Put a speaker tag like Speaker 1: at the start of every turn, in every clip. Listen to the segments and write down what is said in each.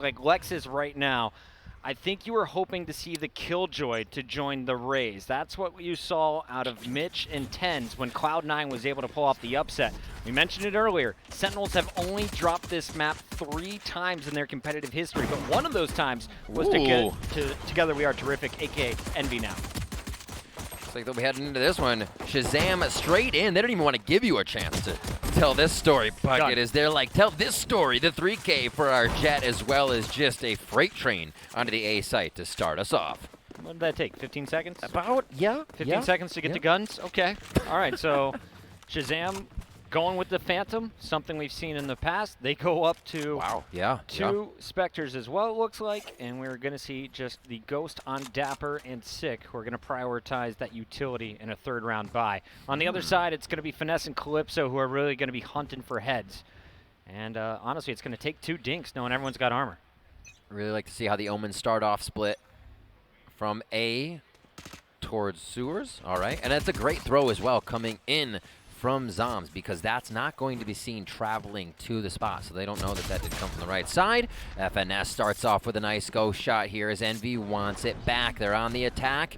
Speaker 1: like Lex is right now, I think you were hoping to see the Killjoy to join the Rays. That's what you saw out of Mitch and Tens when Cloud9 was able to pull off the upset. We mentioned it earlier, Sentinels have only dropped this map 3 times in their competitive history, but one of those times was to get to Together We Are Terrific, aka Envy now.
Speaker 2: Looks like they'll be heading into this one. Shazam straight in. They don't even want to give you a chance to tell this story. Bucket is there like, tell this story. The 3K for our Jet, as well as just a freight train onto the A site to start us off.
Speaker 1: What did that take, 15 seconds?
Speaker 2: About, yeah.
Speaker 1: 15 seconds to get the guns? Okay. All right, so Shazam going with the Phantom, something we've seen in the past. They go up to two Spectres as well, it looks like, and we're going to see just the Ghost on Dapper and Sick, who are going to prioritize that utility in a 3rd round buy. On the other side, it's going to be Finesse and Calypso, who are really going to be hunting for heads. And honestly, it's going to take 2 dinks, knowing everyone's got armor.
Speaker 2: Really like to see how the Omens start off split from A towards sewers. All right, and that's a great throw as well, coming in from Zoms, because that's not going to be seen traveling to the spot, so they don't know that that did come from the right side. FNS starts off with a nice ghost shot here as Envy wants it back. They're on the attack.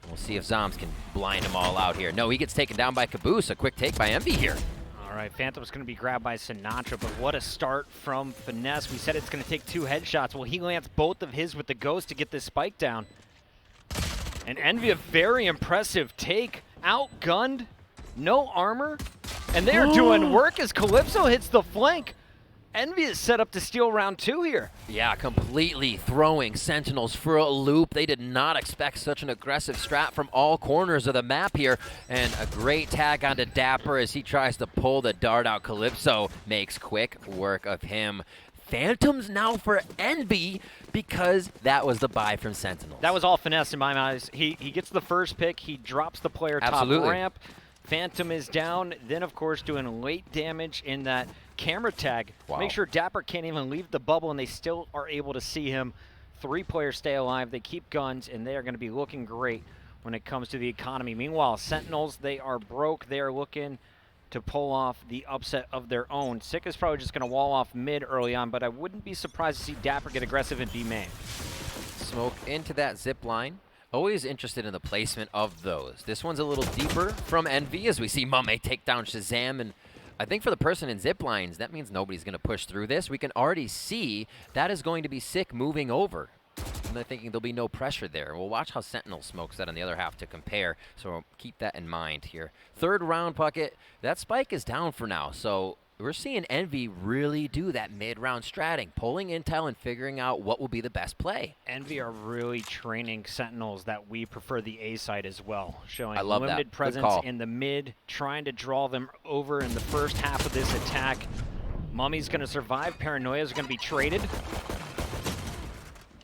Speaker 2: We'll see if Zoms can blind them all out here. No, he gets taken down by Caboose. A quick take by Envy here.
Speaker 1: All right, Phantom's going to be grabbed by Sinatra, but what a start from Finesse. We said it's going to take 2 headshots. Well, he lands both of his with the ghost to get this spike down. And Envy, a very impressive take. Outgunned. No armor, and they're doing work as Calypso hits the flank. Envy is set up to steal round 2 here.
Speaker 2: Yeah, completely throwing Sentinels for a loop. They did not expect such an aggressive strat from all corners of the map here. And a great tag onto Dapper as he tries to pull the dart out. Calypso makes quick work of him. Phantoms now for Envy, because that was the buy from Sentinels.
Speaker 1: That was all Finesse in my eyes. He gets the first pick. He drops the player top ramp. Phantom is down, then of course doing late damage in that camera tag. Make sure Dapper can't even leave the bubble and they still are able to see him. 3 players stay alive, they keep guns, and they are going to be looking great when it comes to the economy. Meanwhile, Sentinels, they are broke. They are looking to pull off the upset of their own. Sick is probably just going to wall off mid early on, but I wouldn't be surprised to see Dapper get aggressive in B main.
Speaker 2: Smoke into that zip line. Always interested in the placement of those. This one's a little deeper from Envy as we see Mame take down Shazam. And I think for the person in zip lines, that means nobody's going to push through this. We can already see that is going to be Sick moving over. And I'm thinking there'll be no pressure there. We'll watch how Sentinel smokes that on the other half to compare. So we'll keep that in mind here. 3rd round Puckett. That spike is down for now. So we're seeing Envy really do that mid-round stratting, pulling intel and figuring out what will be the best play.
Speaker 1: Envy are really training Sentinels that we prefer the A side as well, showing
Speaker 2: limited
Speaker 1: that presence in the mid, trying to draw them over in the first half of this attack. Mummy's going to survive. Paranoia is going to be traded.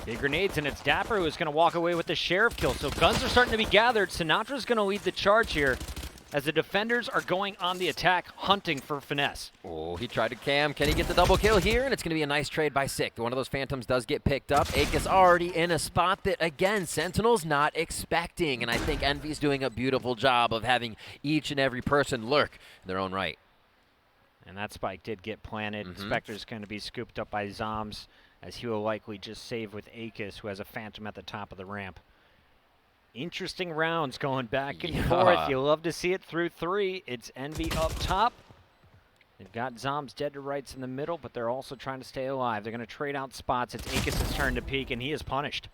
Speaker 1: Big grenades, and it's Dapper who's going to walk away with the Sheriff kill. So guns are starting to be gathered. Sinatra's going to lead the charge here, as the defenders are going on the attack, hunting for Finesse.
Speaker 2: Oh, he tried to cam. Can he get the double kill here? And it's going to be a nice trade by Sick. One of those Phantoms does get picked up. Aegis already in a spot that, again, Sentinel's not expecting. And I think Envy's doing a beautiful job of having each and every person lurk in their own right.
Speaker 1: And that spike did get planted. Spectre's going to be scooped up by Zoms, as he will likely just save with Aegis, who has a Phantom at the top of the ramp. Interesting rounds going back and forth. You love to see it through 3. It's Envy up top. They've got Zoms dead to rights in the middle, but they're also trying to stay alive. They're going to trade out spots. It's Aegis' turn to peek, and he is punished.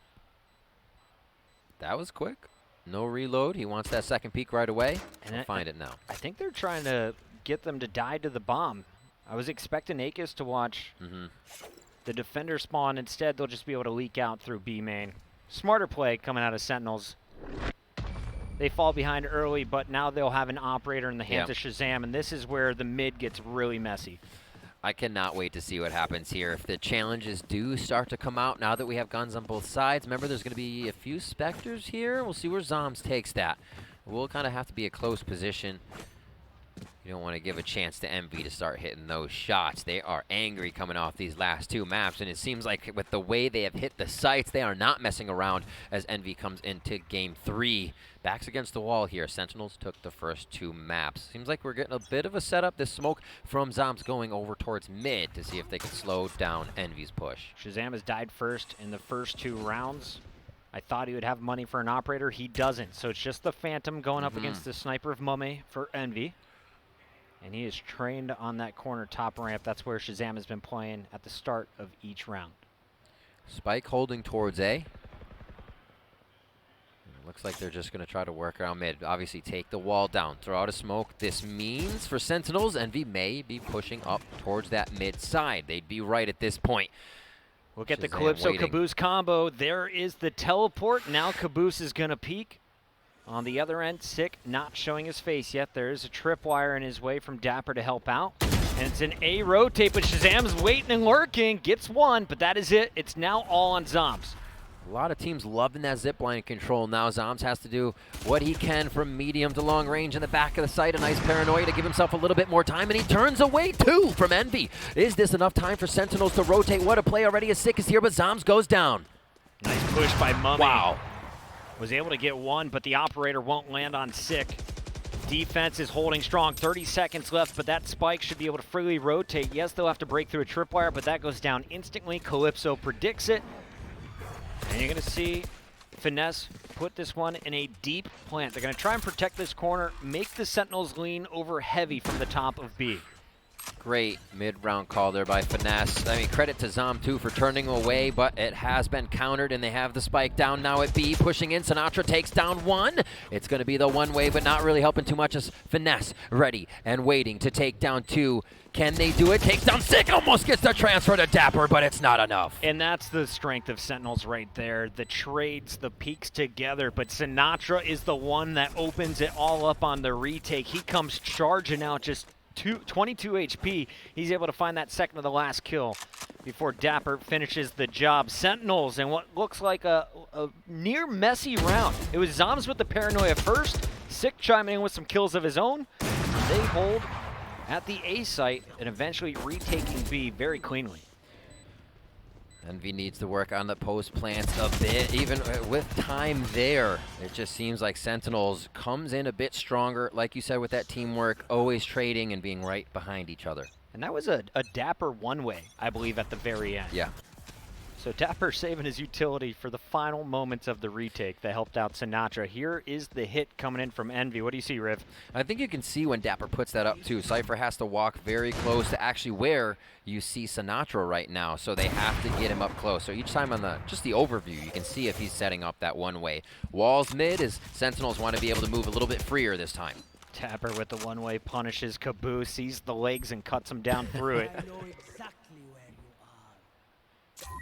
Speaker 2: That was quick. No reload. He wants that second peek right away. And we'll find it now.
Speaker 1: I think they're trying to get them to die to the bomb. I was expecting Aegis to watch the defender spawn. Instead, they'll just be able to leak out through B main. Smarter play coming out of Sentinels. They fall behind early, but now they'll have an operator in the hands of Shazam, and this is where the mid gets really messy.
Speaker 2: I cannot wait to see what happens here. If the challenges do start to come out now that we have guns on both sides, remember there's going to be a few Spectres here. We'll see where Zoms takes that. We'll kind of have to be a close position. You don't want to give a chance to Envy to start hitting those shots. They are angry coming off these last 2 maps, and it seems like with the way they have hit the sights, they are not messing around as Envy comes into game 3. Backs against the wall here. Sentinels took the first 2 maps. Seems like we're getting a bit of a setup. This smoke from Zombs going over towards mid to see if they can slow down Envy's push.
Speaker 1: Shazam has died first in the first 2 rounds. I thought he would have money for an operator. He doesn't. So it's just the Phantom going up against the Sniper of Mummy for Envy. And he is trained on that corner top ramp. That's where Shazam has been playing at the start of each round.
Speaker 2: Spike holding towards A. Looks like they're just going to try to work around mid. Obviously take the wall down, throw out a smoke. This means for Sentinels, Envy may be pushing up towards that mid side. They'd be right at this point.
Speaker 1: We'll get the Calypso Caboose combo. There is the teleport. Now Caboose is going to peek. On the other end, Sick not showing his face yet. There is a tripwire in his way from Dapper to help out. And it's an A rotate, but Shazam's waiting and lurking. Gets one, but that is it. It's now all on Zombs.
Speaker 2: A lot of teams loving that zipline control now. Zombs has to do what he can from medium to long range in the back of the site. A nice paranoia to give himself a little bit more time, and he turns away 2 from Envy. Is this enough time for Sentinels to rotate? What a play already. A Sick is here, but Zombs goes down.
Speaker 1: Nice push by Mummy.
Speaker 2: Wow.
Speaker 1: Was able to get one, but the operator won't land on Sick. Defense is holding strong. 30 seconds left, but that Spike should be able to freely rotate. Yes, they'll have to break through a tripwire, but that goes down instantly. Calypso predicts it. And you're going to see Finesse put this one in a deep plant. They're going to try and protect this corner, make the Sentinels lean over heavy from the top of B.
Speaker 2: Great mid-round call there by Finesse. I mean, credit to Zom, too, for turning away, but it has been countered, and they have the Spike down now at B. Pushing in, Sinatra takes down 1. It's going to be the one-way, but not really helping too much as Finesse ready and waiting to take down 2. Can they do it? Takes down Sick, almost gets the transfer to Dapper, but it's not enough.
Speaker 1: And that's the strength of Sentinels right there. The trades, the peaks together, but Sinatra is the one that opens it all up on the retake. He comes charging out just 22 HP. He's able to find that second to the last kill before Dapper finishes the job. Sentinels in what looks like a near messy round. It was Zombs with the paranoia first. Sick chiming in with some kills of his own. They hold at the A site and eventually retaking B very cleanly.
Speaker 2: Envy needs to work on the post plants a bit, even with time there. It just seems like Sentinels comes in a bit stronger, like you said, with that teamwork, always trading and being right behind each other.
Speaker 1: And that was a Dapper one-way, I believe, at the very end.
Speaker 2: Yeah.
Speaker 1: So Dapper saving his utility for the final moments of the retake that helped out Sinatra. Here is the hit coming in from Envy. What do you see, Riv?
Speaker 2: I think you can see when Dapper puts that up, too. Cypher has to walk very close to actually where you see Sinatra right now, so they have to get him up close. So each time on just the overview, you can see if he's setting up that one-way. Walls mid as Sentinels want to be able to move a little bit freer this time.
Speaker 1: Dapper with the one-way punishes Caboose, sees the legs and cuts him down through it.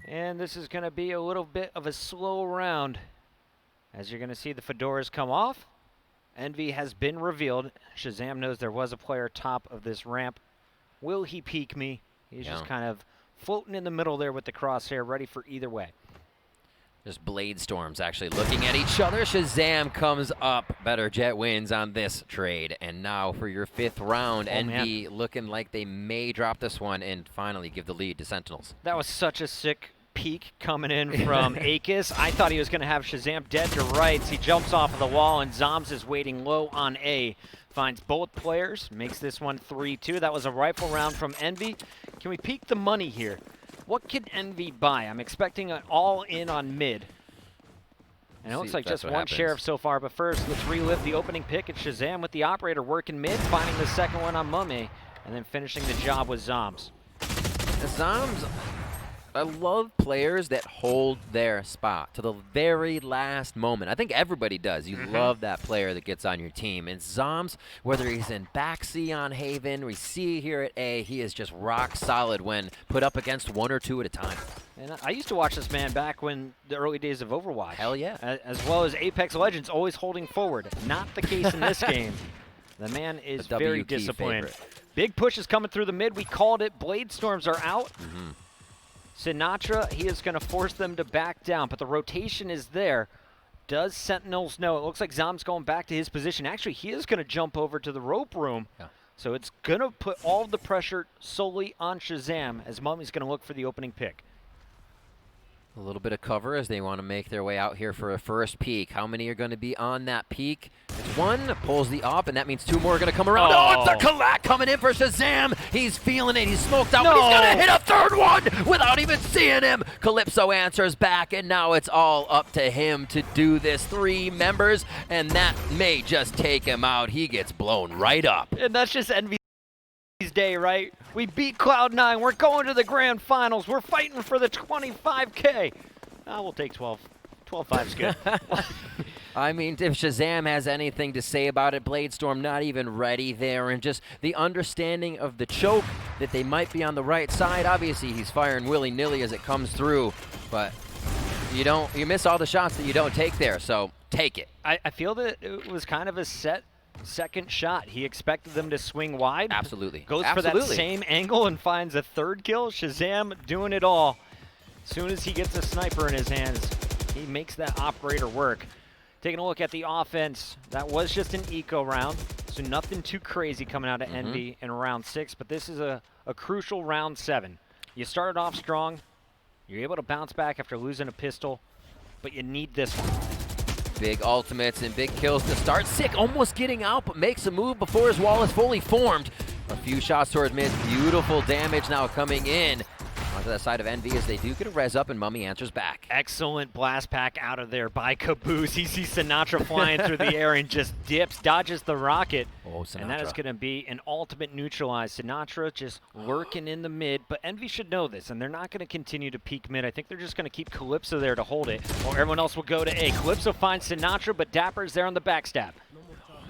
Speaker 1: And this is going to be a little bit of a slow round. As you're going to see the fedoras come off. Envy has been revealed. Shazam knows there was a player top of this ramp. Will he peek me? He's just kind of floating in the middle there with the crosshair, ready for either way.
Speaker 2: Just blade storms actually looking at each other. Shazam comes up. Better Jet wins on this trade. And now for your 5th round, Envy looking like they may drop this one and finally give the lead to Sentinels.
Speaker 1: That was such a sick peek coming in from Akis. I thought he was going to have Shazam dead to rights. He jumps off of the wall, and Zombs is waiting low on A. Finds both players, makes this one 3-2. That was a rifle round from Envy. Can we peek the money here? What can Envy buy? I'm expecting an all-in on mid. And it looks like just one sheriff so far, but first, let's relive the opening pick at Shazam with the operator working mid, finding the second one on Mummy, and then finishing the job with Zombs.
Speaker 2: The Zombs, I love players that hold their spot to the very last moment. I think everybody does. You love that player that gets on your team. And Zombs, whether he's in back C on Haven, we see here at A, he is just rock solid when put up against 1 or 2 at a time.
Speaker 1: And I used to watch this man back when the early days of Overwatch.
Speaker 2: Hell yeah.
Speaker 1: As well as Apex Legends, always holding forward. Not the case in this game. The man is very disciplined. Big push is coming through the mid. We called it. Blade Storms are out. Sinatra, he is going to force them to back down, but the rotation is there. Does Sentinels know? It looks like Zom's going back to his position. Actually, he is going to jump over to the rope room. So it's going to put all the pressure solely on Shazam as Mummy's going to look for the opening pick.
Speaker 2: A little bit of cover as they want to make their way out here for a first peek. How many are going to be on that peek? It's one, pulls the op, and that means two more are going to come around. Oh, it's a collect coming in for Shazam. He's feeling it. He's smoked out, but he's going to hit a third one without even seeing him. Calypso answers back, and now it's all up to him to do this. 3 members, and that may just take him out. He gets blown right up.
Speaker 1: And that's just Envy's day, right? We beat Cloud9. We're going to the grand finals. We're fighting for the 25K. We'll take 12. 12-5's good.
Speaker 2: I mean, if Shazam has anything to say about it, Bladestorm not even ready there, and just the understanding of the choke that they might be on the right side. Obviously, he's firing willy-nilly as it comes through, but you miss all the shots that you don't take there, so take it.
Speaker 1: I feel that it was kind of a set second shot. He expected them to swing wide.
Speaker 2: Absolutely.
Speaker 1: Goes for that same angle and finds a third kill. Shazam doing it all. As soon as he gets a sniper in his hands, he makes that operator work. Taking a look at the offense, that was just an eco round, so nothing too crazy coming out of Envy in round 6, but this is a crucial round 7. You started off strong, you're able to bounce back after losing a pistol, but you need this one.
Speaker 2: Big ultimates and big kills to start. Sick almost getting out, but makes a move before his wall is fully formed. A few shots towards mid. Beautiful damage now coming in. Onto the side of Envy as they do get a res up, and Mummy answers back.
Speaker 1: Excellent blast pack out of there by Caboose. He sees Sinatra flying through the air and just dips, dodges the rocket.
Speaker 2: Oh, Sinatra.
Speaker 1: And that is going to be an ultimate neutralize. Sinatra just lurking in the mid, but Envy should know this, and they're not going to continue to peek mid. I think they're just going to keep Calypso there to hold it, or everyone else will go to A. Calypso finds Sinatra, but Dapper's there on the backstab.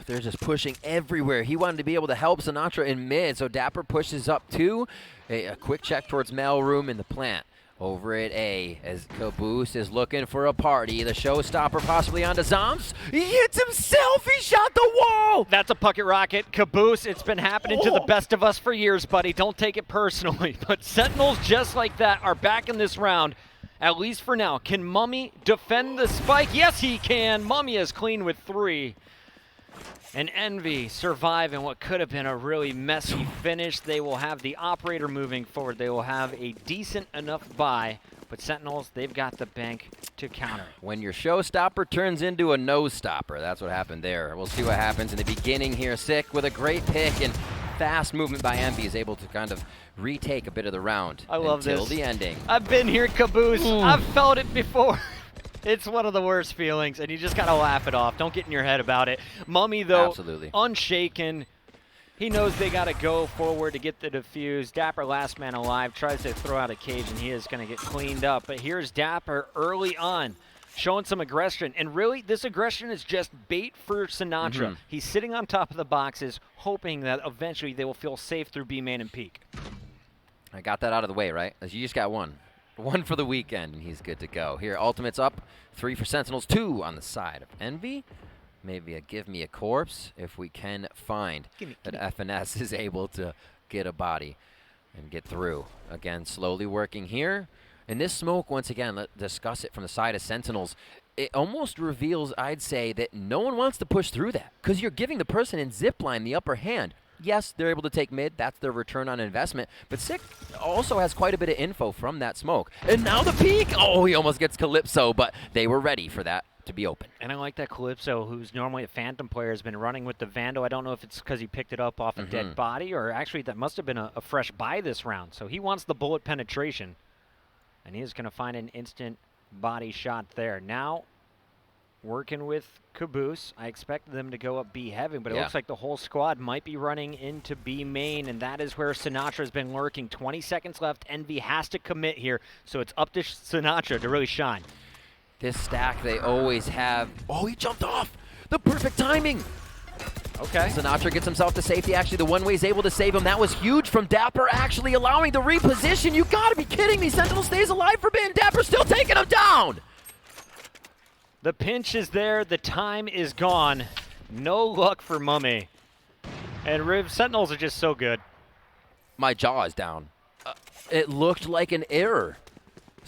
Speaker 2: They're just pushing everywhere. He wanted to be able to help Sinatra in mid, so Dapper pushes up too. A quick check towards mailroom in the plant. Over at A, as Caboose is looking for a party. The showstopper possibly onto Zombs. He hits himself. He shot the wall.
Speaker 1: That's a bucket rocket. Caboose, it's been happening to the best of us for years, buddy. Don't take it personally. But Sentinels, just like that, are back in this round, at least for now. Can Mummy defend the spike? Yes, he can. Mummy is clean with 3. And Envy survive in what could have been a really messy finish. They will have the operator moving forward. They will have a decent enough buy, but Sentinels, they've got the bank to counter.
Speaker 2: When your showstopper turns into a no-stopper, that's what happened there. We'll see what happens in the beginning here. Sick with a great pick and fast movement by Envy is able to kind of retake a bit of the round.
Speaker 1: I love this.
Speaker 2: Until the ending.
Speaker 1: I've been here, Caboose. I've felt it before. It's one of the worst feelings, and you just gotta laugh it off. Don't get in your head about it. Mummy, though,
Speaker 2: absolutely
Speaker 1: unshaken. He knows they gotta go forward to get the defuse. Dapper, last man alive, tries to throw out a cage, and he is gonna get cleaned up. But here's Dapper early on, showing some aggression. And really, this aggression is just bait for Sinatra. He's sitting on top of the boxes, hoping that eventually they will feel safe through B main and peak.
Speaker 2: I got that out of the way, right? You just got one. One for the weekend, and he's good to go. Here, ultimate's up. 3 for Sentinels, 2 on the side of Envy. Maybe a give me a corpse if we can find that FNS is able to get a body and get through. Again, slowly working here. And this smoke, once again, let's discuss it from the side of Sentinels. It almost reveals, I'd say, that no one wants to push through that because you're giving the person in zipline the upper hand. Yes, they're able to take mid. That's their return on investment. But Sick also has quite a bit of info from that smoke. And now the peek. Oh, he almost gets Calypso, but they were ready for that to be open.
Speaker 1: And I like that Calypso, who's normally a Phantom player, has been running with the Vandal. I don't know if it's because he picked it up off a dead body, or actually that must have been a fresh buy this round. So he wants the bullet penetration. And he is going to find an instant body shot there. Now, working with Caboose, I expect them to go up B heavy, but it looks like the whole squad might be running into B main, and that is where Sinatra's been lurking. 20 seconds left. Envy has to commit here, so it's up to Sinatra to really shine.
Speaker 2: This stack they always have. Oh, he jumped off. The perfect timing.
Speaker 1: Okay.
Speaker 2: Sinatra gets himself to safety. Actually, the one way is able to save him. That was huge from Dapper, actually allowing the reposition. You gotta be kidding me. Sentinel stays alive for Ben. Dapper still taking him down.
Speaker 1: The pinch is there. The time is gone. No luck for Mummy. And Sentinels are just so good.
Speaker 2: My jaw is down. It looked like an error.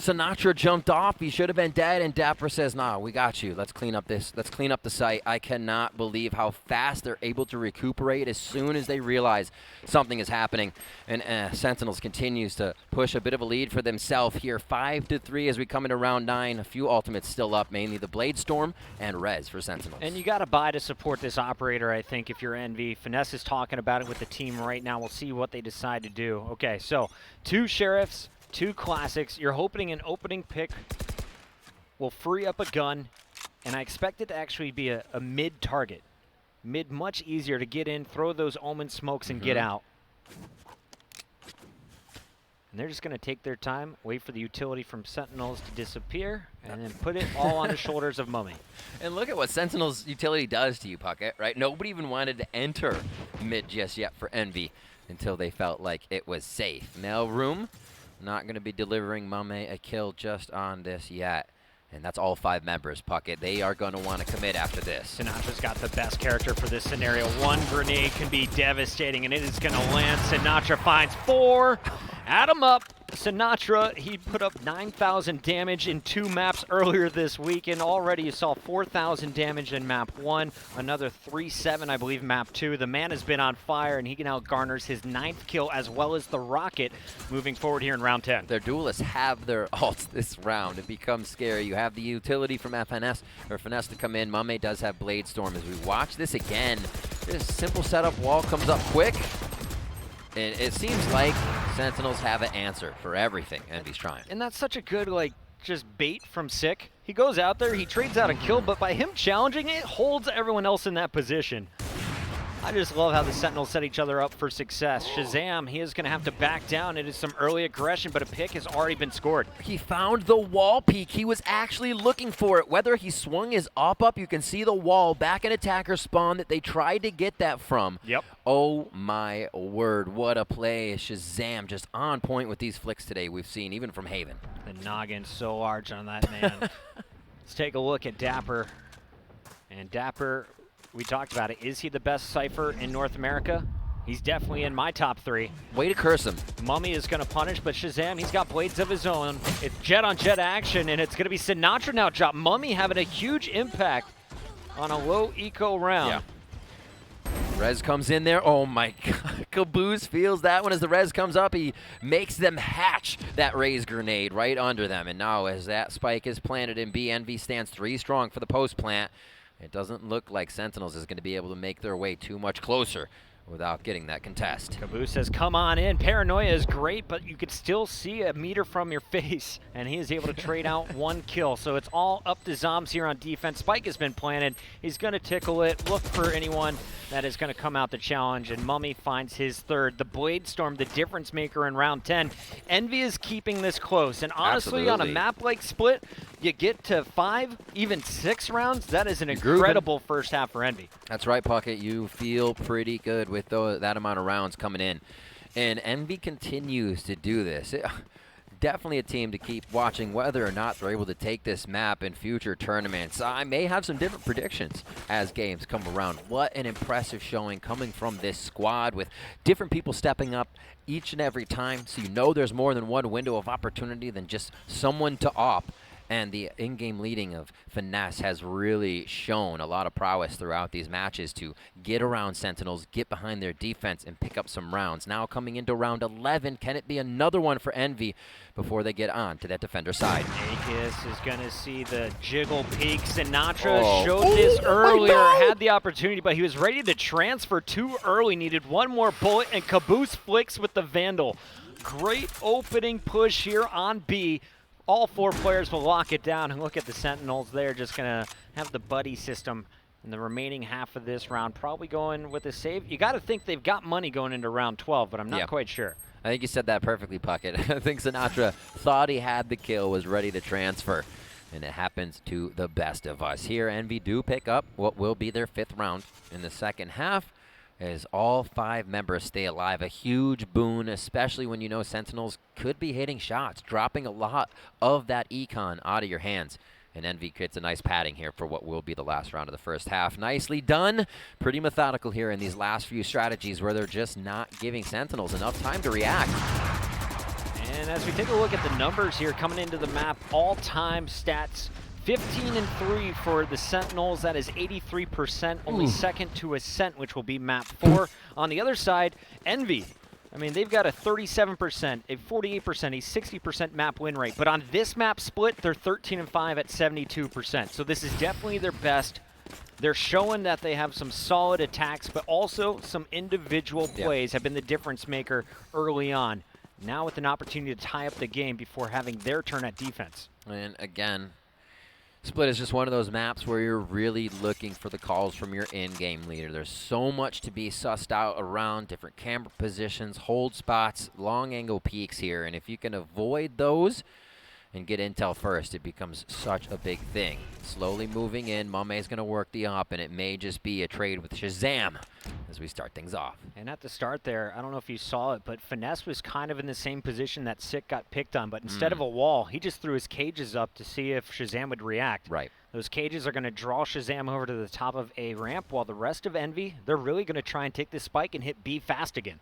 Speaker 2: Sinatra jumped off. He should have been dead, and Dapper says, nah, we got you. Let's clean up this. Let's clean up the site. I cannot believe how fast they're able to recuperate as soon as they realize something is happening. And Sentinels continues to push a bit of a lead for themselves here. 5-3 as we come into round 9. A few ultimates still up, mainly the Blade Storm and Rez for Sentinels.
Speaker 1: And you got to buy to support this operator, I think, if you're Envy. Finesse is talking about it with the team right now. We'll see what they decide to do. Okay, so 2 Sheriffs, 2 Classics. You're hoping an opening pick will free up a gun, and I expect it to actually be a mid target. Mid, much easier to get in, throw those Omen smokes, and get out. And they're just going to take their time, wait for the utility from Sentinels to disappear, and then put it all on the shoulders of Mummy.
Speaker 2: And look at what Sentinels utility does to you, Puckett, right? Nobody even wanted to enter mid just yet for Envy until they felt like it was safe. Now, Room, not going to be delivering Mame a kill just on this yet. And that's all 5 members, Puckett. They are going to want to commit after this.
Speaker 1: Sinatra's got the best character for this scenario. 1 grenade can be devastating, and it is going to land. Sinatra finds 4. Add him up. Sinatra, he put up 9,000 damage in 2 maps earlier this week, and already you saw 4,000 damage in map 1, another 3,700, I believe, map 2. The man has been on fire, and he now garners his 9th kill as well as the rocket moving forward here in round 10.
Speaker 2: Their duelists have their ults this round. It becomes scary. You have the utility from Finesse to come in. Mame does have Blade Storm. As we watch this again, this simple setup wall comes up quick. And it seems like Sentinels have an answer for everything Envy's trying.
Speaker 1: And that's such a good, just bait from Sick. He goes out there, he trades out a kill, but by him challenging it, holds everyone else in that position. I just love how the Sentinels set each other up for success. Shazam, he is going to have to back down. It is some early aggression, but a pick has already been scored.
Speaker 2: He found the wall peak. He was actually looking for it. Whether he swung his op up, you can see the wall back in attacker spawn that they tried to get that from.
Speaker 1: Yep.
Speaker 2: Oh my word, what a play. Shazam just on point with these flicks today we've seen, even from Haven.
Speaker 1: The noggin so large on that man. Let's take a look at Dapper. And Dapper, we talked about it. Is he the best Cypher in North America? He's definitely in my top 3.
Speaker 2: Way to curse him.
Speaker 1: Mummy is going to punish, but Shazam, he's got blades of his own. It's jet-on-jet action, and it's going to be Sinatra now drop. Mummy having a huge impact on a low eco round.
Speaker 2: Yeah. Rez comes in there. Oh my God. Caboose feels that one as the Rez comes up. He makes them hatch that raised grenade right under them. And now as that spike is planted in B, Envy stands 3 strong for the post plant. It doesn't look like Sentinels is going to be able to make their way too much closer without getting that contest.
Speaker 1: Caboose says, come on in. Paranoia is great, but you could still see a meter from your face, and he is able to trade out 1 kill. So it's all up to Zombs here on defense. Spike has been planted. He's going to tickle it, look for anyone that is going to come out the challenge, and Mummy finds his 3rd. The Blade Storm, the difference maker in round 10. Envy is keeping this close, and honestly, on a map like Split, you get to 5, even 6 rounds. That is an incredible first half for Envy.
Speaker 2: That's right, Puckett. You feel pretty good with that amount of rounds coming in. And Envy continues to do this. Definitely a team to keep watching whether or not they're able to take this map in future tournaments. I may have some different predictions as games come around. What an impressive showing coming from this squad with different people stepping up each and every time. So you know there's more than one window of opportunity than just someone to op. And the in-game leading of Finesse has really shown a lot of prowess throughout these matches to get around Sentinels, get behind their defense, and pick up some rounds. Now coming into round 11, can it be another one for Envy before they get on to that defender side?
Speaker 1: Akis is going to see the jiggle peak. Sinatra showed this earlier, had the opportunity, but he was ready to transfer too early. Needed 1 more bullet, and Caboose flicks with the Vandal. Great opening push here on B. All 4 players will lock it down, and look at the Sentinels. They're just going to have the buddy system in the remaining half of this round, probably going with a save. You got to think they've got money going into round 12, but I'm not quite sure.
Speaker 2: I think you said that perfectly, Puckett. I think Sinatra thought he had the kill, was ready to transfer, and it happens to the best of us. Here, Envy do pick up what will be their 5th round in the second half, as all 5 members stay alive. A huge boon, especially when you know Sentinels could be hitting shots, dropping a lot of that econ out of your hands. And Envy gets a nice padding here for what will be the last round of the first half. Nicely done. Pretty methodical here in these last few strategies where they're just not giving Sentinels enough time to react.
Speaker 1: And as we take a look at the numbers here coming into the map, all-time stats, 15-3 for the Sentinels. That is 83%, only second to Ascent, which will be map 4. On the other side, Envy. I mean, they've got a 37%, a 48%, a 60% map win rate. But on this map split, they're 13-5 at 72%. So this is definitely their best. They're showing that they have some solid attacks, but also some individual plays have been the difference maker early on. Now with an opportunity to tie up the game before having their turn at defense.
Speaker 2: And again, Split is just one of those maps where you're really looking for the calls from your in-game leader. There's so much to be sussed out around different camera positions, hold spots, long angle peeks here, and if you can avoid those and get intel first, it becomes such a big thing. Slowly moving in, Mame's going to work the op, and it may just be a trade with Shazam as we start things off.
Speaker 1: And at the start there, I don't know if you saw it, but Finesse was kind of in the same position that Sick got picked on, but instead of a wall, he just threw his cages up to see if Shazam would react.
Speaker 2: Right.
Speaker 1: Those cages are going to draw Shazam over to the top of a ramp, while the rest of Envy, they're really going to try and take this spike and hit B fast again.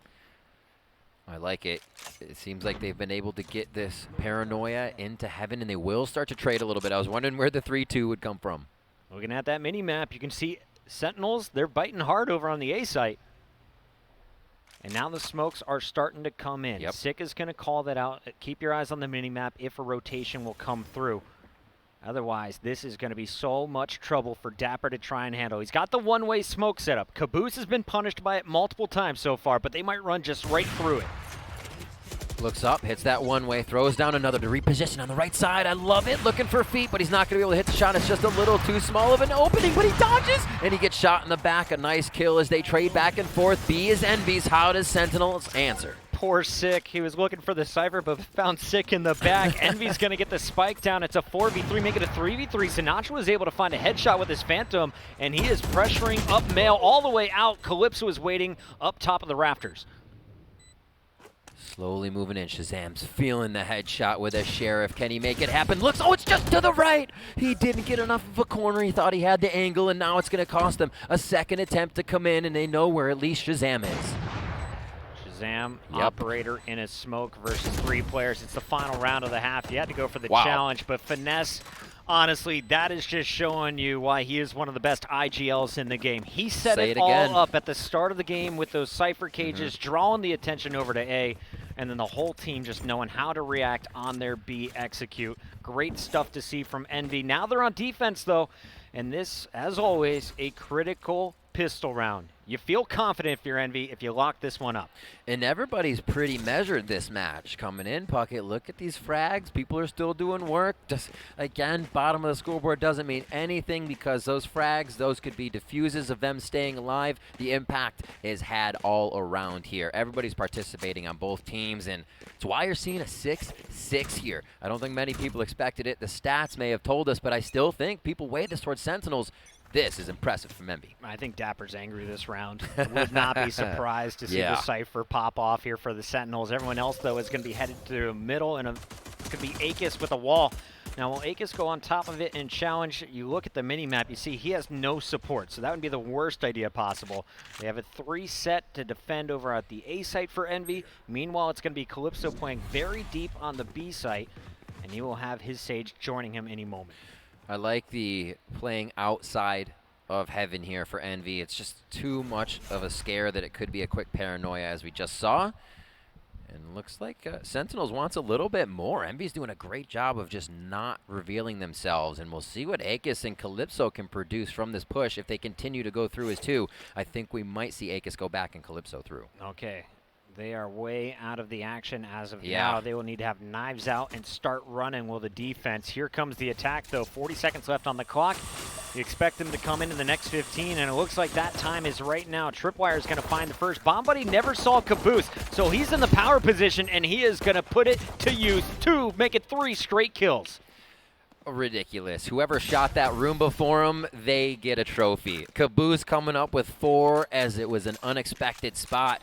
Speaker 2: I like it. It seems like they've been able to get this paranoia into heaven, and they will start to trade a little bit. I was wondering where the 3-2 would come from.
Speaker 1: Looking at that mini-map, you can see Sentinels, they're biting hard over on the A site. And now the smokes are starting to come in.
Speaker 2: Yep.
Speaker 1: Sick is going to call that out. Keep your eyes on the mini-map if a rotation will come through. Otherwise, this is going to be so much trouble for Dapper to try and handle. He's got the one-way smoke setup. Caboose has been punished by it multiple times so far, but they might run just right through it.
Speaker 2: Looks up, hits that one-way, throws down another to reposition on the right side. I love it. Looking for feet, but he's not going to be able to hit the shot. It's just a little too small of an opening, but he dodges, and he gets shot in the back. A nice kill as they trade back and forth. B is Envy's. How does Sentinels answer?
Speaker 1: Poor Sick. He was looking for the Cypher, but found Sick in the back. Envy's going to get the spike down. It's a 4v3, make it a 3v3. Sinatra was able to find a headshot with his Phantom, and he is pressuring up Mail all the way out. Calypso is waiting up top of the rafters.
Speaker 2: Slowly moving in. Shazam's feeling the headshot with a Sheriff. Can he make it happen? Looks, oh, it's just to the right. He didn't get enough of a corner. He thought he had the angle, and now it's going to cost them a second attempt to come in, and they know where at least Shazam is.
Speaker 1: Shazam, operator in a smoke versus 3 players. It's the final round of the half. You had to go for the challenge, but Finesse, honestly, that is just showing you why he is one of the best IGLs in the game. He set it all up at the start of the game with those Cypher cages, drawing the attention over to A, and then the whole team just knowing how to react on their B execute. Great stuff to see from Envy. Now they're on defense, though, and this, as always, a critical pistol round. You feel confident if you're Envy if you lock this one up.
Speaker 2: And everybody's pretty measured this match coming in. Puckett, look at these frags. People are still doing work. Just, again, bottom of the scoreboard doesn't mean anything because those frags, those could be diffuses of them staying alive. The impact is had all around here. Everybody's participating on both teams, and it's why you're seeing a 6-6 here. I don't think many people expected it. The stats may have told us, but I still think people weigh this towards Sentinels. This is impressive from Envy.
Speaker 1: I think Dapper's angry this round. Would not be surprised to see the Cypher pop off here for the Sentinels. Everyone else, though, is going to be headed to the middle, and it could be Akis with a wall. Now, will Akis go on top of it and challenge? You look at the mini-map, you see he has no support, so that would be the worst idea possible. They have a 3 set to defend over at the A site for Envy. Meanwhile, it's going to be Calypso playing very deep on the B site, and he will have his Sage joining him any moment.
Speaker 2: I like the playing outside of heaven here for Envy. It's just too much of a scare that it could be a quick paranoia, as we just saw. And looks like Sentinels wants a little bit more. Envy's doing a great job of just not revealing themselves, and we'll see what Akis and Calypso can produce from this push if they continue to go through as 2. I think we might see Akis go back and Calypso through.
Speaker 1: Okay. They are way out of the action as of now. They will need to have knives out and start running will the defense. Here comes the attack, though. 40 seconds left on the clock. You expect them to come in the next 15, and it looks like that time is right now. Tripwire is going to find the first. Bomb Buddy never saw Caboose, so he's in the power position, and he is going to put it to use to make it 3 straight kills.
Speaker 2: Ridiculous. Whoever shot that room before him, they get a trophy. Caboose coming up with 4 as it was an unexpected spot.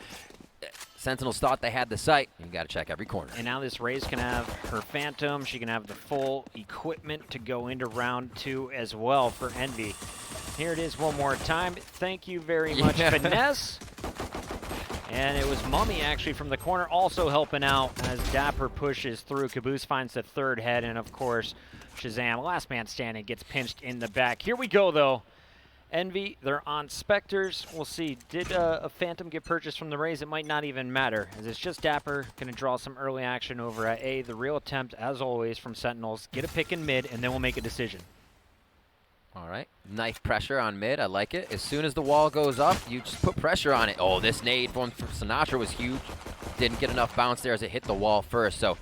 Speaker 2: Sentinels thought they had the site. You got to check every corner.
Speaker 1: And now this Raze can have her Phantom. She can have the full equipment to go into round 2 as well for Envy. Here it is one more time. Thank you very much, Finesse. And it was Mummy actually from the corner also helping out as Dapper pushes through. Caboose finds the third head, and of course, Shazam, last man standing, gets pinched in the back. Here we go, though. Envy, they're on Spectres. We'll see. Did a Phantom get purchased from the Rays? It might not even matter, as it's just Dapper going to draw some early action over at A. The real attempt, as always, from Sentinels. Get a pick in mid, and then we'll make a decision.
Speaker 2: All right, knife pressure on mid. I like it. As soon as the wall goes up, you just put pressure on it. Oh, this nade from Sinatra was huge. Didn't get enough bounce there as it hit the wall first, so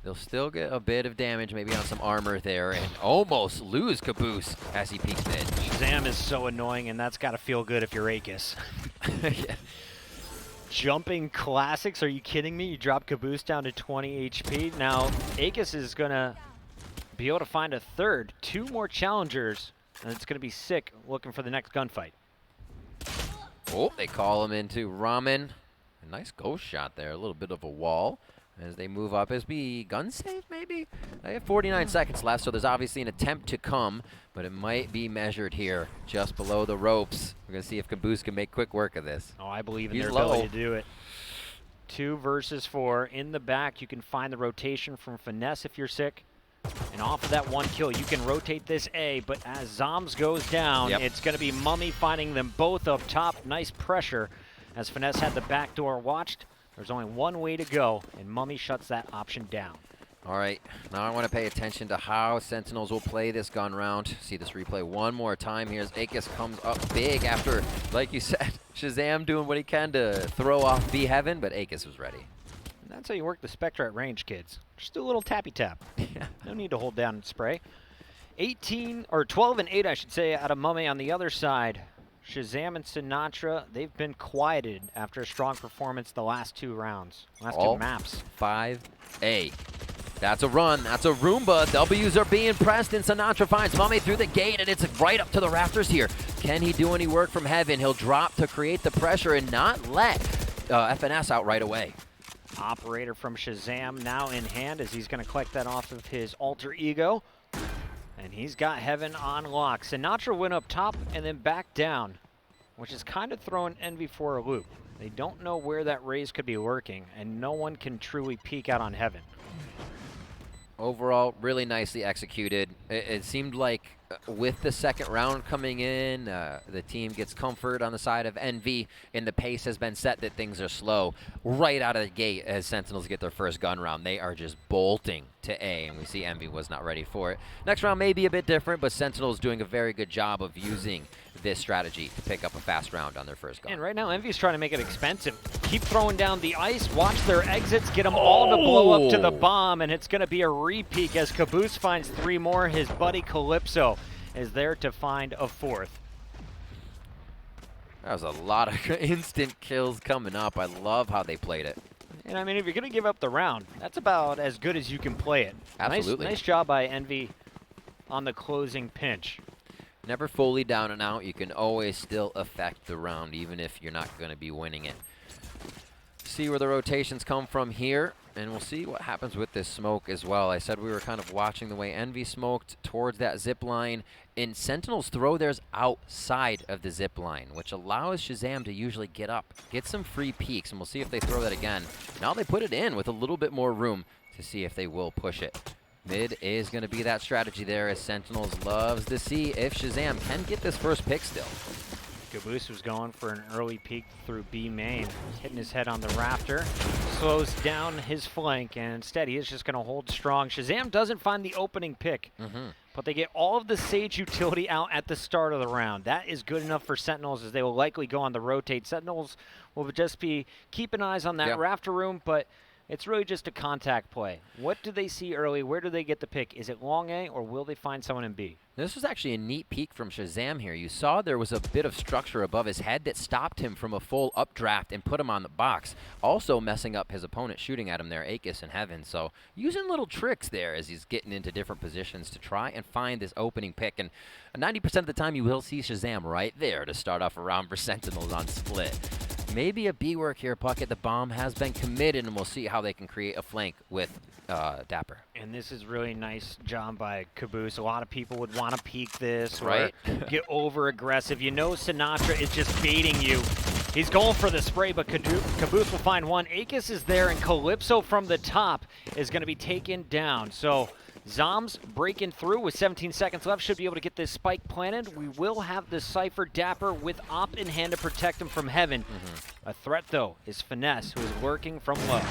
Speaker 2: they'll still get a bit of damage, maybe on some armor there, and almost lose Caboose as he peeks mid.
Speaker 1: Shazam is so annoying, and that's got to feel good if you're Aegis.
Speaker 2: Yeah.
Speaker 1: Jumping classics, are you kidding me? You drop Caboose down to 20 HP. Now, Aegis is going to be able to find a third. 2 more challengers, and it's going to be sick looking for the next gunfight.
Speaker 2: Oh, they call him into Ramen. A nice ghost shot there, a little bit of a wall. As they move up, SB gun save maybe? They have 49 seconds left, so there's obviously an attempt to come, but it might be measured here just below the ropes. We're going to see if Caboose can make quick work of this.
Speaker 1: Oh, I believe in
Speaker 2: He's
Speaker 1: their
Speaker 2: low.
Speaker 1: ability to do it. 2 versus 4. In the back, you can find the rotation from Finesse if you're sick. And off of that 1 kill, you can rotate this A, but as Zombs goes down, it's going to be Mummy finding them both up top. Nice pressure as Finesse had the back door watched. There's only one way to go, and Mummy shuts that option down.
Speaker 2: All right, now I want to pay attention to how Sentinels will play this gun round. See this replay one more time here as Aegis comes up big after, like you said, Shazam doing what he can to throw off B Heaven, but Aegis was ready.
Speaker 1: And that's how you work the Spectre at range, kids. Just do a little tappy tap.
Speaker 2: Yeah.
Speaker 1: No need to hold down and spray. 12 and 8, I should say, out of Mummy on the other side. Shazam and Sinatra, they've been quieted after a strong performance the last 2 rounds, last 2 maps.
Speaker 2: 5A. That's a run. That's a Roomba. W's are being pressed, and Sinatra finds Mummy through the gate, and it's right up to the rafters here. Can he do any work from Heaven? He'll drop to create the pressure and not let FNS out right away.
Speaker 1: Operator from Shazam now in hand as he's going to collect that off of his alter ego. And he's got Heaven on lock. Sinatra went up top and then back down, which is kind of throwing Envy for a loop. They don't know where that raise could be lurking, and no one can truly peek out on Heaven.
Speaker 2: Overall, really nicely executed. It seemed like with the second round coming in, the team gets comfort on the side of Envy, and the pace has been set that things are slow. Right out of the gate as Sentinels get their first gun round, they are just bolting to A, and we see Envy was not ready for it. Next round may be a bit different, but Sentinels doing a very good job of using this strategy to pick up a fast round on their first gun.
Speaker 1: And right now, Envy's trying to make it expensive. Keep throwing down the ice, watch their exits, get them all to blow up to the bomb, and it's going to be a repeat as Caboose finds 3 more. His buddy Calypso is there to find a 4th.
Speaker 2: That was a lot of instant kills coming up. I love how they played it.
Speaker 1: And I mean, if you're going to give up the round, that's about as good as you can play it.
Speaker 2: Absolutely.
Speaker 1: Nice job by Envy on the closing pinch.
Speaker 2: Never fully down and out. You can always still affect the round, even if you're not going to be winning it. See where the rotations come from here, and we'll see what happens with this smoke as well. I said we were kind of watching the way Envy smoked towards that zip line, and Sentinels throw theirs outside of the zip line, which allows Shazam to usually get up, get some free peeks, and we'll see if they throw that again. Now they put it in with a little bit more room to see if they will push it. Mid is going to be that strategy there as Sentinels loves to see if Shazam can get this first pick still.
Speaker 1: Caboose was going for an early peek through B main, hitting his head on the rafter, slows down his flank, and instead he is just going to hold strong. Shazam doesn't find the opening pick, but they get all of the Sage utility out at the start of the round. That is good enough for Sentinels as they will likely go on the rotate. Sentinels will just be keeping eyes on that rafter room, but it's really just a contact play. What do they see early? Where do they get the pick? Is it long A, or will they find someone in B?
Speaker 2: This was actually a neat peek from Shazam here. You saw there was a bit of structure above his head that stopped him from a full updraft and put him on the box, also messing up his opponent shooting at him there, Aegis and Heaven. So using little tricks there as he's getting into different positions to try and find this opening pick. And 90% of the time you will see Shazam right there to start off a round for Sentinels on split. Maybe a B work here, Puckett. The bomb has been committed, and we'll see how they can create a flank with Dapper.
Speaker 1: And this is really nice job by Caboose. A lot of people would want to peek this,
Speaker 2: right?
Speaker 1: Or get over aggressive. You know Sinatra is just baiting you. He's going for the spray, but Caboose will find one. Akis is there, and Calypso from the top is going to be taken down. So Zombs breaking through with 17 seconds left. Should be able to get this spike planted. We will have the Cypher Dapper with Op in hand to protect him from heaven. A threat, though, is Finesse, who is lurking from low.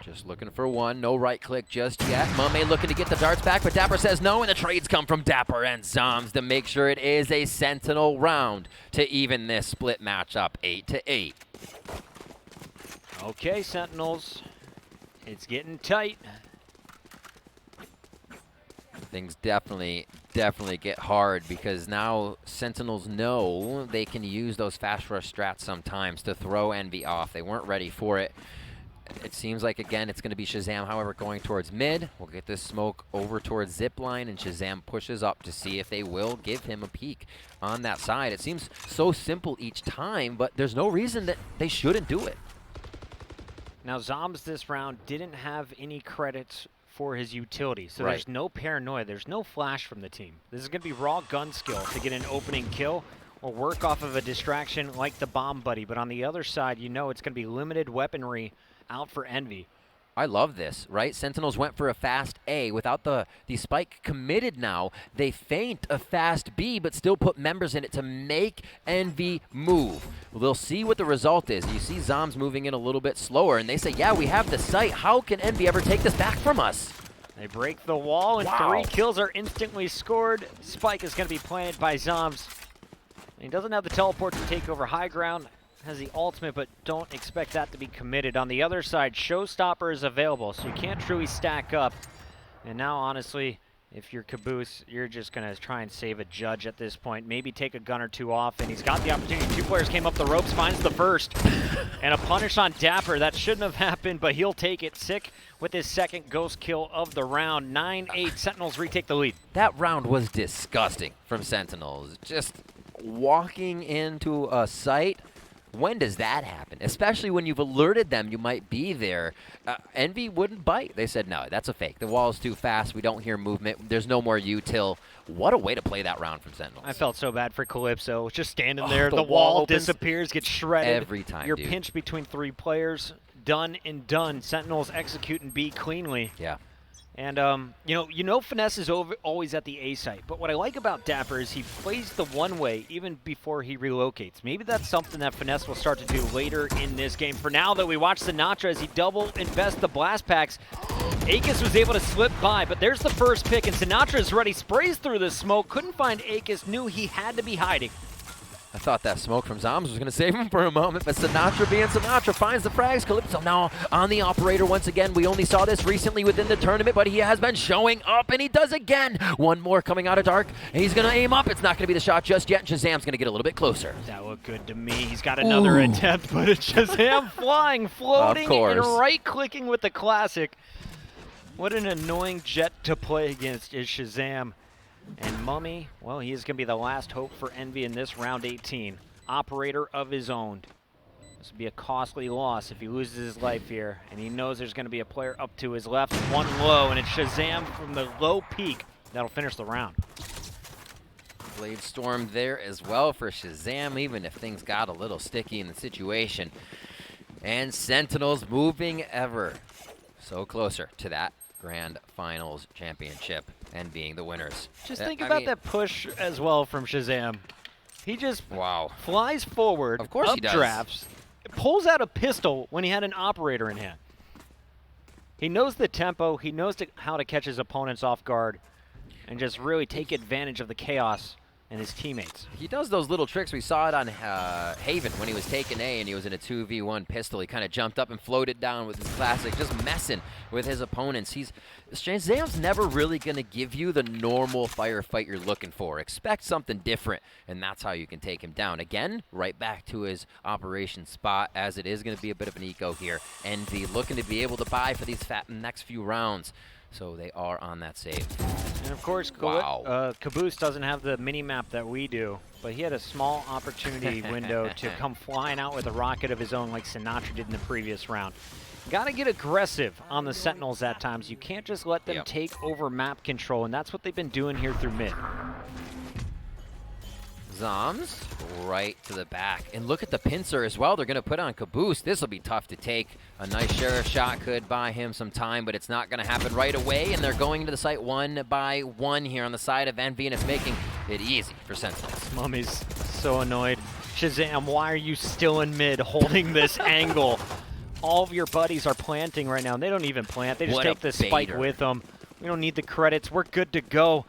Speaker 2: Just looking for one, no right click just yet. Mame looking to get the darts back, but Dapper says no, and the trades come from Dapper and Zombs to make sure it is a Sentinel round to even this split matchup 8-8.
Speaker 1: Okay, Sentinels, it's getting tight.
Speaker 2: Things definitely get hard because now Sentinels know they can use those fast rush strats sometimes to throw Envy off. They weren't ready for it. It seems like, again, it's going to be Shazam, however, going towards mid. We'll get this smoke over towards Zipline, and Shazam pushes up to see if they will give him a peek on that side. It seems so simple each time, but there's no reason that they shouldn't do it.
Speaker 1: Now, Zombs this round didn't have any credits for his utility, so there's no paranoia. There's no flash from the team. This is going to be raw gun skill to get an opening kill or work off of a distraction like the bomb buddy. But on the other side, you know it's going to be limited weaponry out for Envy.
Speaker 2: I love this, right? Sentinels went for a fast A without the spike committed now. They feint a fast B, but still put members in it to make Envy move. Well, they'll see what the result is. You see Zombs moving in a little bit slower, and they say, yeah, we have the sight. How can Envy ever take this back from us?
Speaker 1: They break the wall, and 3 kills are instantly scored. Spike is going to be planted by Zombs. He doesn't have the teleport to take over high ground. Has the ultimate, but don't expect that to be committed. On the other side, Showstopper is available, so you can't truly stack up. And now, honestly, if you're Caboose, you're just going to try and save a judge at this point. Maybe take a gun or two off, and he's got the opportunity. 2 players came up the ropes, finds the first. And a punish on Dapper. That shouldn't have happened, but he'll take it. Sick with his second ghost kill of the round. 9-8, Sentinels retake the lead.
Speaker 2: That round was disgusting from Sentinels. Just walking into a site. When does that happen? Especially when you've alerted them you might be there. Envy wouldn't bite. They said, no, that's a fake. The wall's too fast. We don't hear movement. There's no more util. What a way to play that round from Sentinels.
Speaker 1: I felt so bad for Calypso. Just standing there. The wall disappears, gets shredded.
Speaker 2: Every time,
Speaker 1: You're pinched between 3 players. Done and done. Sentinels execute and B cleanly.
Speaker 2: Yeah.
Speaker 1: And, you know Finesse is always at the A site. But what I like about Dapper is he plays the one way even before he relocates. Maybe that's something that Finesse will start to do later in this game. For now, though, we watch Sinatra as he double invests the blast packs. Akis was able to slip by, but there's the first pick, and Sinatra is ready. Sprays through the smoke. Couldn't find Akis. Knew he had to be hiding.
Speaker 2: I thought that smoke from Zombs was going to save him for a moment, but Sinatra being Sinatra finds the frags. Calypso now on the operator once again. We only saw this recently within the tournament, but he has been showing up, and he does again. One more coming out of dark, and he's going to aim up. It's not going to be the shot just yet, and Shazam's going to get a little bit closer.
Speaker 1: That looked good to me. He's got another attempt, but it's Shazam flying, floating, and right-clicking with the classic. What an annoying jet to play against is Shazam. And Mummy, well, he is going to be the last hope for Envy in this round 18. Operator of his own. This would be a costly loss if he loses his life here. And he knows there's going to be a player up to his left, one low, and it's Shazam from the low peak that'll finish the round.
Speaker 2: Blade Storm there as well for Shazam, even if things got a little sticky in the situation. And Sentinels moving ever so closer to that Grand Finals championship and being the winners.
Speaker 1: Just think about that push as well from Shazam. He just flies forward,
Speaker 2: of course he does.
Speaker 1: Drafts, pulls out a pistol when he had an operator in hand. He knows the tempo, he knows how to catch his opponents off guard and just really take advantage of the chaos and his teammates.
Speaker 2: He does those little tricks. We saw it on Haven when he was taking A and he was in a 2v1 pistol. He kind of jumped up and floated down with his classic, just messing with his opponents. Shazam's never really going to give you the normal firefight you're looking for. Expect something different, and that's how you can take him down. Again, right back to his operation spot, as it is going to be a bit of an eco here. Envy looking to be able to buy for these next few rounds. So they are on that save.
Speaker 1: And of course, Caboose doesn't have the mini-map that we do, but he had a small opportunity window to come flying out with a rocket of his own like Sinatra did in the previous round. Got to get aggressive on the Sentinels at times. You can't just let them take over map control, and that's what they've been doing here through mid.
Speaker 2: Zoms right to the back. And look at the pincer as well. They're going to put on Caboose. This will be tough to take. A nice sheriff shot could buy him some time, but it's not going to happen right away. And they're going into the site one by one here on the side of Envy, and it's making it easy for Sentinels.
Speaker 1: Mummy's so annoyed. Shazam, why are you still in mid holding this angle? All of your buddies are planting right now, and they don't even plant. They just take the spike with them. We don't need the credits. We're good to go.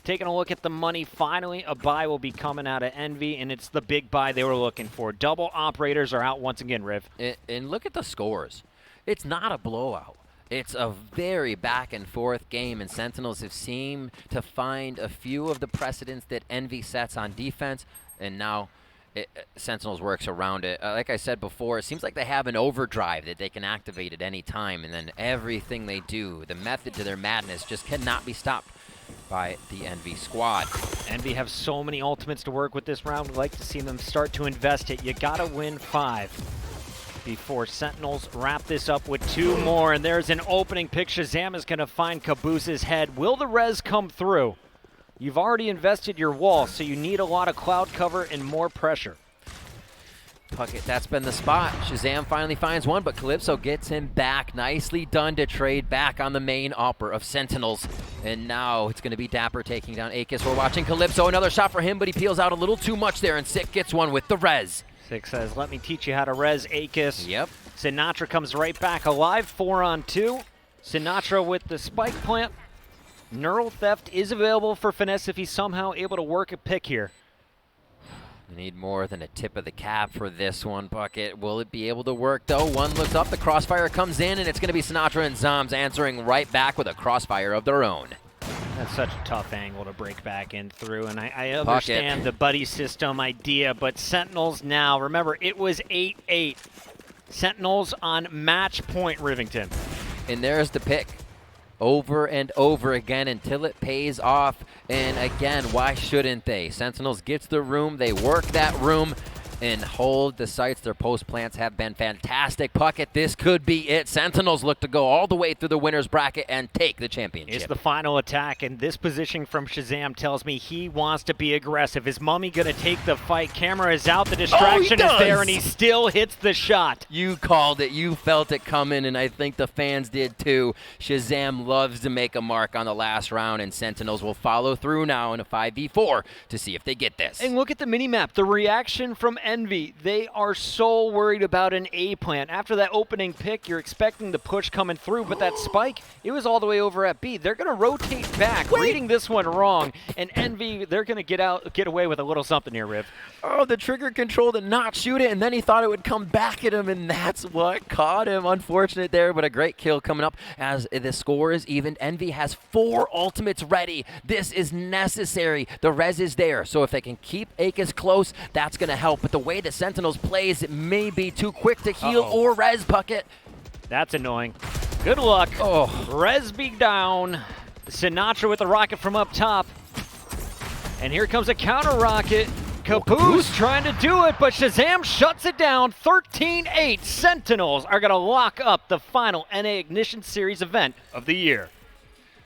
Speaker 1: Taking a look at the money, finally a buy will be coming out of Envy, and it's the big buy they were looking for. Double operators are out once again, Riv.
Speaker 2: And look at the scores. It's not a blowout. It's a very back-and-forth game, and Sentinels have seemed to find a few of the precedents that Envy sets on defense, and now Sentinels works around it. Like I said before, it seems like they have an overdrive that they can activate at any time, and then everything they do, the method to their madness, just cannot be stopped by the Envy squad.
Speaker 1: Envy have so many ultimates to work with this round. We'd like to see them start to invest it. You gotta win 5 before Sentinels wrap this up with 2 more. And there's an opening pick. Shazam is gonna find Caboose's head. Will the res come through? You've already invested your wall, so you need a lot of cloud cover and more pressure.
Speaker 2: Puckett, that's been the spot. Shazam finally finds one, but Calypso gets him back. Nicely done to trade back on the main opera of Sentinels. And now it's going to be Dapper taking down Akis. We're watching Calypso. Another shot for him, but he peels out a little too much there, and Sick gets one with the res.
Speaker 1: Sick says, let me teach you how to res Akis.
Speaker 2: Yep.
Speaker 1: Sinatra comes right back alive, 4-on-2. Sinatra with the spike plant. Neural Theft is available for Finesse if he's somehow able to work a pick here.
Speaker 2: You need more than a tip of the cap for this one, Puckett. Will it be able to work, though? One looks up, the crossfire comes in, and it's going to be Sinatra and Zoms answering right back with a crossfire of their own.
Speaker 1: That's such a tough angle to break back in through, and I understand the buddy system idea, but Sentinels now, remember, it was 8-8. Sentinels on match point, Rivington.
Speaker 2: And there's the pick. Over and over again until it pays off. And again, why shouldn't they? Sentinels gets the room, they work that room and hold the sites. Their post plants have been fantastic. Puckett, this could be it. Sentinels look to go all the way through the winner's bracket and take the championship.
Speaker 1: It's the final attack, and this position from Shazam tells me he wants to be aggressive. Is Mummy going to take the fight? Camera is out, the distraction is there, and he still hits the shot.
Speaker 2: You called it. You felt it coming, and I think the fans did too. Shazam loves to make a mark on the last round, and Sentinels will follow through now in a 5v4 to see if they get this.
Speaker 1: And look at the minimap. The reaction from Envy. They are so worried about an A plant. After that opening pick, you're expecting the push coming through, but that spike, it was all the way over at B. They're going to rotate back, reading this one wrong, and Envy, they're going to get away with a little something here, Riv.
Speaker 2: Oh, the trigger control to not shoot it, and then he thought it would come back at him, and that's what caught him. Unfortunate there, but a great kill coming up as the score is even. Envy has 4 ultimates ready. This is necessary. The res is there, so if they can keep Akis close, that's going to help. But the way the Sentinels plays, it may be too quick to heal or res, Puckett.
Speaker 1: That's annoying. Good luck. Res be down. Sinatra with the rocket from up top. And here comes a counter rocket. Caboose trying to do it, but Shazam shuts it down. 13-8. Sentinels are going to lock up the final NA Ignition Series event of the year.